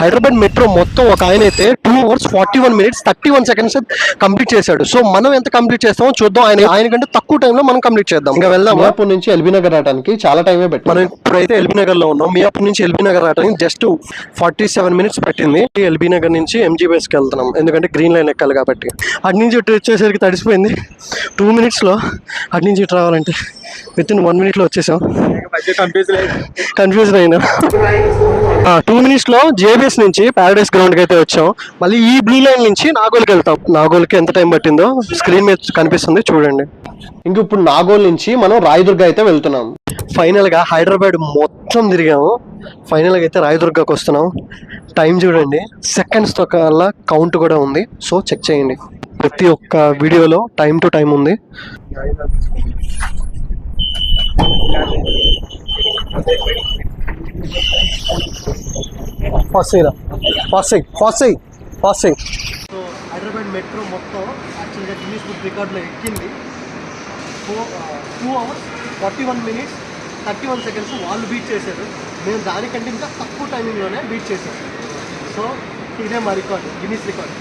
Hyderabad metro మొత్తం ఒక ఆయన అయితే 2 hours 41 minutes 31 seconds కంప్లీట్ చేశాడు. సో మనం ఎంత కంప్లీట్ చేస్తామో చూద్దాం. ఆయన కంటే తక్కువ టైంలో మనం కంప్లీట్ చేద్దాం. ఇంకా వెళ్దాం. మియాపూర్ నుంచి ఎల్బీ నగర్ రావడానికి చాలా టైమే పట్టింది. మనం ఇప్పుడైతే ఎల్బీ నగర్ లో ఉన్నాం. మియాపూర్ నుంచి ఎల్బీ నగర్ రావడానికి జస్ట్ 47 minutes పట్టింది. ఎల్బీ నగర్ నుంచి MGBSకి వెళ్తున్నాం, ఎందుకంటే గ్రీన్ లైన్ ఎక్కాలి కాబట్టి. అటు నుంచి ఇటు వచ్చేసరికి తడిసిపోయింది. 2 minutes అటు నుంచి ఇటు రావాలంటే విత్ ఇన్ 1 minute వచ్చేసాం. కన్ఫ్యూజ్ అయినా. 2 minutes JBS నుంచి ప్యారడైస్ గ్రౌండ్కి అయితే వచ్చాం. మళ్ళీ ఈ బ్లూ లైన్ నుంచి నాగోల్కి వెళ్తాం. నాగోల్కి ఎంత టైం పట్టిందో స్క్రీన్ మీద కనిపిస్తుంది చూడండి. ఇంక ఇప్పుడు నాగోల్ నుంచి మనం రాయదుర్గ అయితే వెళ్తున్నాం. ఫైనల్గా హైదరాబాద్ మొత్తం తిరిగాము. ఫైనల్గా అయితే రాయదుర్గకి వస్తున్నాం. టైం చూడండి, సెకండ్స్తో కల్లా కౌంట్ కూడా ఉంది. సో చెక్ చేయండి, ప్రతి ఒక్క వీడియోలో టైం టు టైం ఉంది. ఫాస్ట్ సో హైదరాబాద్ మెట్రో మొత్తం యాక్చువల్గా గిన్నీస్ బుక్ రికార్డులో ఎక్కింది. 2 hours 41 minutes 31 seconds వాళ్ళు బీట్ చేశారు. మేము దానికంటే ఇంకా తక్కువ టైమింగ్లోనే బీట్ చేశాం. సో ఇదే మా రికార్డు, గిన్నీస్ రికార్డు.